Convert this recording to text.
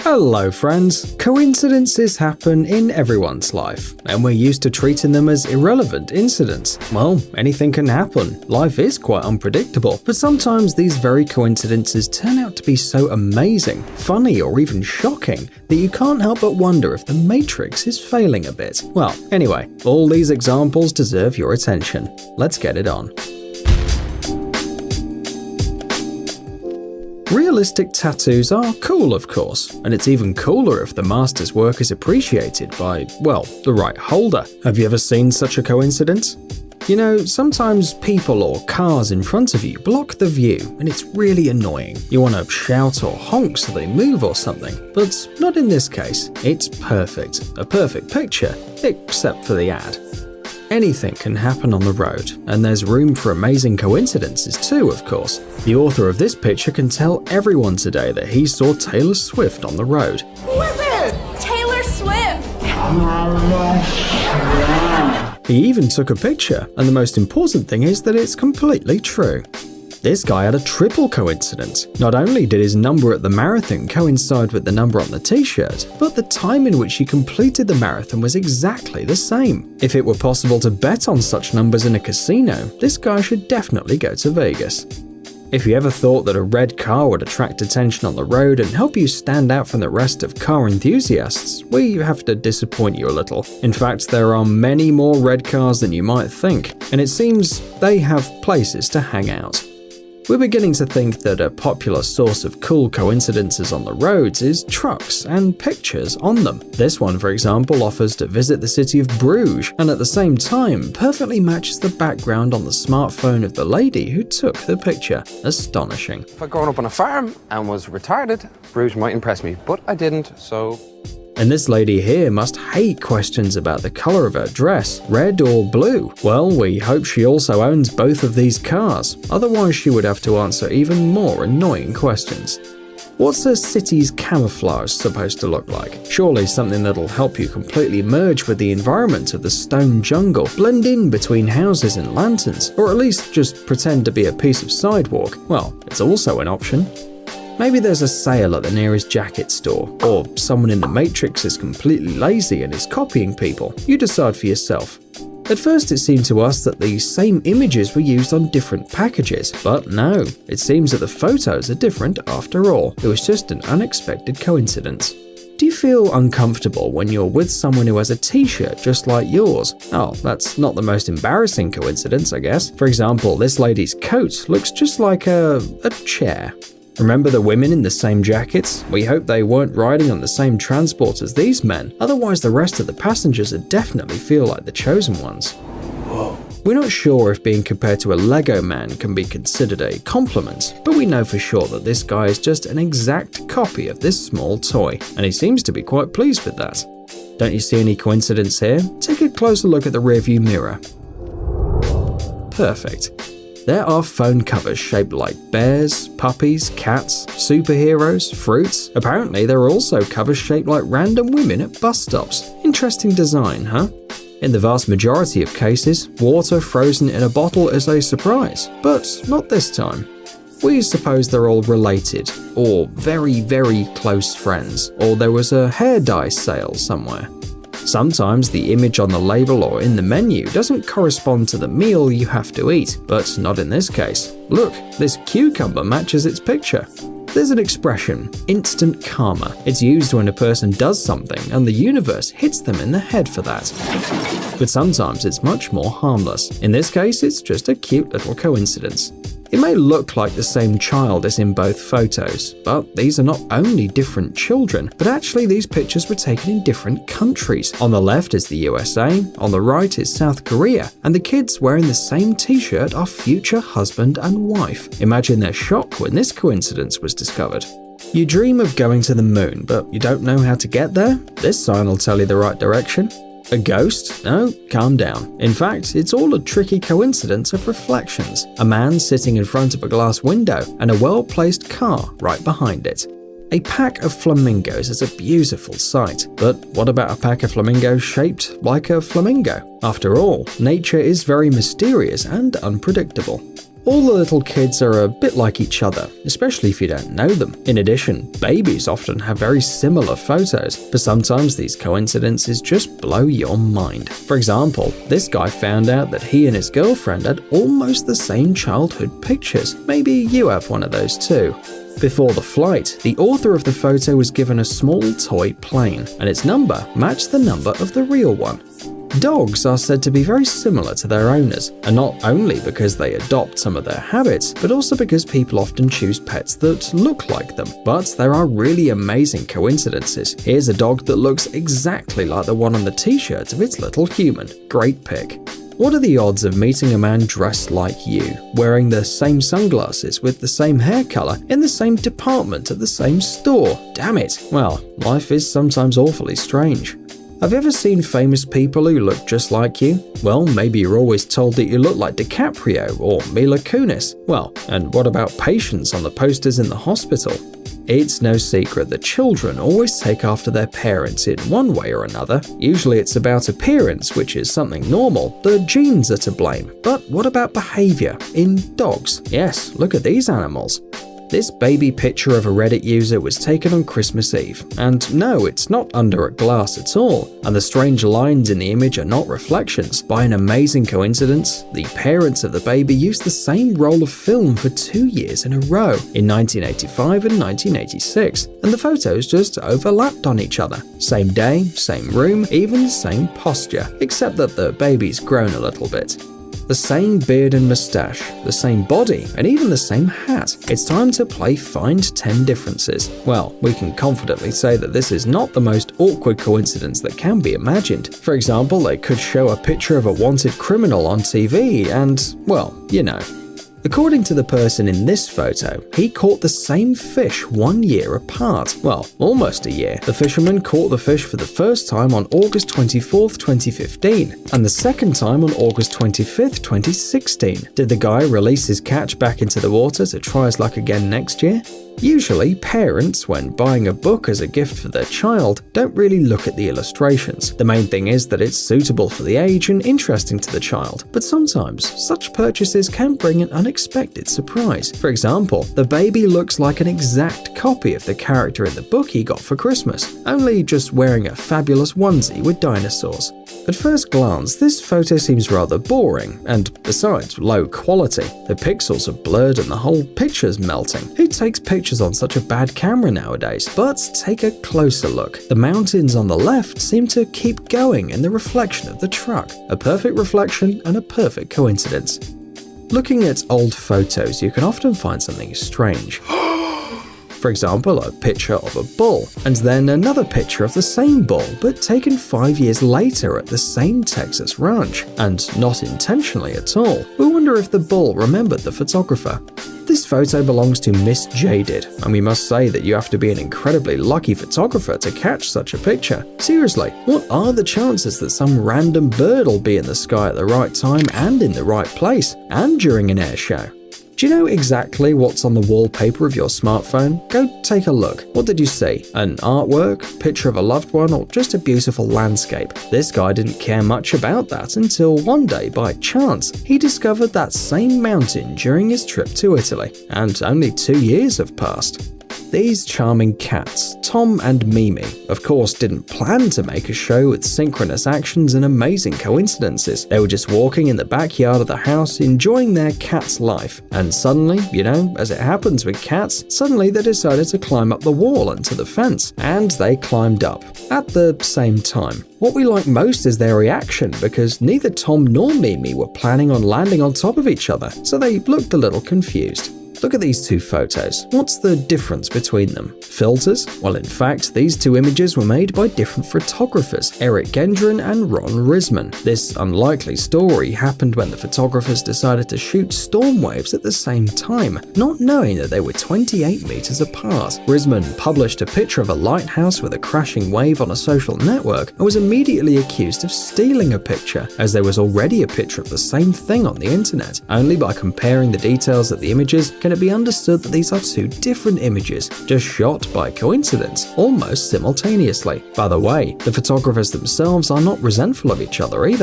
Hello friends! Coincidences happen in everyone's life, and we're used to treating them as irrelevant incidents. Well, anything can happen. Life is quite unpredictable, but sometimes these very coincidences turn out to be so amazing, funny, or even shocking that you can't help but wonder if the Matrix is failing a bit. Well, anyway, all these examples deserve your attention. Let's get it on. Realistic tattoos are cool, of course, and it's even cooler if the master's work is appreciated by, well, the right holder. Have you ever seen such a coincidence? You know, sometimes people or cars in front of you block the view, and it's really annoying. You want to shout or honk so they move or something, but not in this case. It's perfect. A perfect picture, except for the ad. Anything can happen on the road, and there's room for amazing coincidences too, of course. The author of this picture can tell everyone today that he saw Taylor Swift on the road. Who is it? Taylor Swift! He even took a picture, and the most important thing is that it's completely true. This guy had a triple coincidence. Not only did his number at the marathon coincide with the number on the t-shirt, but the time in which he completed the marathon was exactly the same. If it were possible to bet on such numbers in a casino, this guy should definitely go to Vegas. If you ever thought that a red car would attract attention on the road and help you stand out from the rest of car enthusiasts, we have to disappoint you a little. In fact, there are many more red cars than you might think, and it seems they have places to hang out. We're beginning to think that a popular source of cool coincidences on the roads is trucks and pictures on them. This one, for example, offers to visit the city of Bruges, and at the same time perfectly matches the background on the smartphone of the lady who took the picture. Astonishing. If I'd grown up on a farm and was retarded, Bruges might impress me, but I didn't, so... And this lady here must hate questions about the color of her dress, red or blue. Well, we hope she also owns both of these cars, otherwise she would have to answer even more annoying questions. What's a city's camouflage supposed to look like? Surely something that'll help you completely merge with the environment of the stone jungle, blend in between houses and lanterns, or at least just pretend to be a piece of sidewalk. Well, it's also an option. Maybe there's a sale at the nearest jacket store, or someone in the Matrix is completely lazy and is copying people. You decide for yourself. At first it seemed to us that the same images were used on different packages, but no, it seems that the photos are different after all. It was just an unexpected coincidence. Do you feel uncomfortable when you're with someone who has a t-shirt just like yours? Oh, that's not the most embarrassing coincidence, I guess. For example, this lady's coat looks just like a chair. Remember the women in the same jackets? We hope they weren't riding on the same transport as these men, otherwise the rest of the passengers would definitely feel like the chosen ones. Whoa. We're not sure if being compared to a Lego man can be considered a compliment, but we know for sure that this guy is just an exact copy of this small toy, and he seems to be quite pleased with that. Don't you see any coincidence here? Take a closer look at the rearview mirror. Perfect. There are phone covers shaped like bears, puppies, cats, superheroes, fruits. Apparently, there are also covers shaped like random women at bus stops. Interesting design, huh? In the vast majority of cases, water frozen in a bottle is a surprise, but not this time. We suppose they're all related, or very, very close friends, or there was a hair dye sale somewhere. Sometimes the image on the label or in the menu doesn't correspond to the meal you have to eat, but not in this case. Look, this cucumber matches its picture. There's an expression, instant karma. It's used when a person does something and the universe hits them in the head for that. But sometimes it's much more harmless. In this case, it's just a cute little coincidence. It may look like the same child as in both photos, but these are not only different children, but actually these pictures were taken in different countries. On the left is the USA, on the right is South Korea, and the kids wearing the same t-shirt are future husband and wife. Imagine their shock when this coincidence was discovered. You dream of going to the moon, but you don't know how to get there? This sign will tell you the right direction. A ghost? No, calm down. In fact, it's all a tricky coincidence of reflections. A man sitting in front of a glass window and a well-placed car right behind it. A pack of flamingos is a beautiful sight, but what about a pack of flamingos shaped like a flamingo? After all, nature is very mysterious and unpredictable. All the little kids are a bit like each other, especially if you don't know them. In addition, babies often have very similar photos, but sometimes these coincidences just blow your mind. For example, this guy found out that he and his girlfriend had almost the same childhood pictures. Maybe you have one of those too. Before the flight, the author of the photo was given a small toy plane, and its number matched the number of the real one. Dogs are said to be very similar to their owners, and not only because they adopt some of their habits, but also because people often choose pets that look like them. But there are really amazing coincidences. Here's a dog that looks exactly like the one on the t-shirt of its little human. Great pick. What are the odds of meeting a man dressed like you, wearing the same sunglasses, with the same hair color, in the same department at the same store? Damn it! Well, life is sometimes awfully strange. Have you ever seen famous people who look just like you? Well, maybe you're always told that you look like DiCaprio or Mila Kunis. Well, and what about patients on the posters in the hospital? It's no secret that children always take after their parents in one way or another. Usually it's about appearance, which is something normal. The genes are to blame. But what about behavior? In dogs? Yes, look at these animals. This baby picture of a Reddit user was taken on Christmas Eve, and no, it's not under a glass at all, and the strange lines in the image are not reflections. By an amazing coincidence, the parents of the baby used the same roll of film for 2 years in a row, in 1985 and 1986, and the photos just overlapped on each other. Same day, same room, even same posture, except that the baby's grown a little bit. The same beard and mustache, the same body, and even the same hat. It's time to play Find 10 Differences. Well, we can confidently say that this is not the most awkward coincidence that can be imagined. For example, they could show a picture of a wanted criminal on TV and, well, you know. According to the person in this photo, he caught the same fish 1 year apart. Well, almost a year. The fisherman caught the fish for the first time on August 24th, 2015, and the second time on August 25th, 2016. Did the guy release his catch back into the water to try his luck again next year? Usually, parents, when buying a book as a gift for their child, don't really look at the illustrations. The main thing is that it's suitable for the age and interesting to the child. But sometimes, such purchases can bring an unexpected surprise. For example, the baby looks like an exact copy of the character in the book he got for Christmas, only just wearing a fabulous onesie with dinosaurs. At first glance, this photo seems rather boring, and besides, low quality. The pixels are blurred and the whole picture's melting. Who takes pictures on such a bad camera nowadays? But take a closer look. The mountains on the left seem to keep going in the reflection of the truck. A perfect reflection and a perfect coincidence. Looking at old photos, you can often find something strange. For example, a picture of a bull, and then another picture of the same bull, but taken 5 years later at the same Texas ranch, and not intentionally at all. We wonder if the bull remembered the photographer. This photo belongs to Miss Jaded, and we must say that you have to be an incredibly lucky photographer to catch such a picture. Seriously, what are the chances that some random bird will be in the sky at the right time and in the right place, and during an air show? Do you know exactly what's on the wallpaper of your smartphone? Go take a look. What did you see? An artwork, picture of a loved one, or just a beautiful landscape? This guy didn't care much about that until one day, by chance, he discovered that same mountain during his trip to Italy, and only 2 years have passed. These charming cats, Tom and Mimi, of course didn't plan to make a show with synchronous actions and amazing coincidences. They were just walking in the backyard of the house, enjoying their cat's life. And suddenly, you know, as it happens with cats, suddenly they decided to climb up the wall and to the fence. And they climbed up at the same time. What we like most is their reaction, because neither Tom nor Mimi were planning on landing on top of each other, so they looked a little confused. Look at these two photos. What's the difference between them? Filters? Well, in fact, these two images were made by different photographers, Eric Gendron and Ron Risman. This unlikely story happened when the photographers decided to shoot storm waves at the same time, not knowing that they were 28 meters apart. Risman published a picture of a lighthouse with a crashing wave on a social network and was immediately accused of stealing a picture, as there was already a picture of the same thing on the internet. Only by comparing the details of the images can it be understood that these are two different images, just shot by coincidence, almost simultaneously. By the way, the photographers themselves are not resentful of each other either.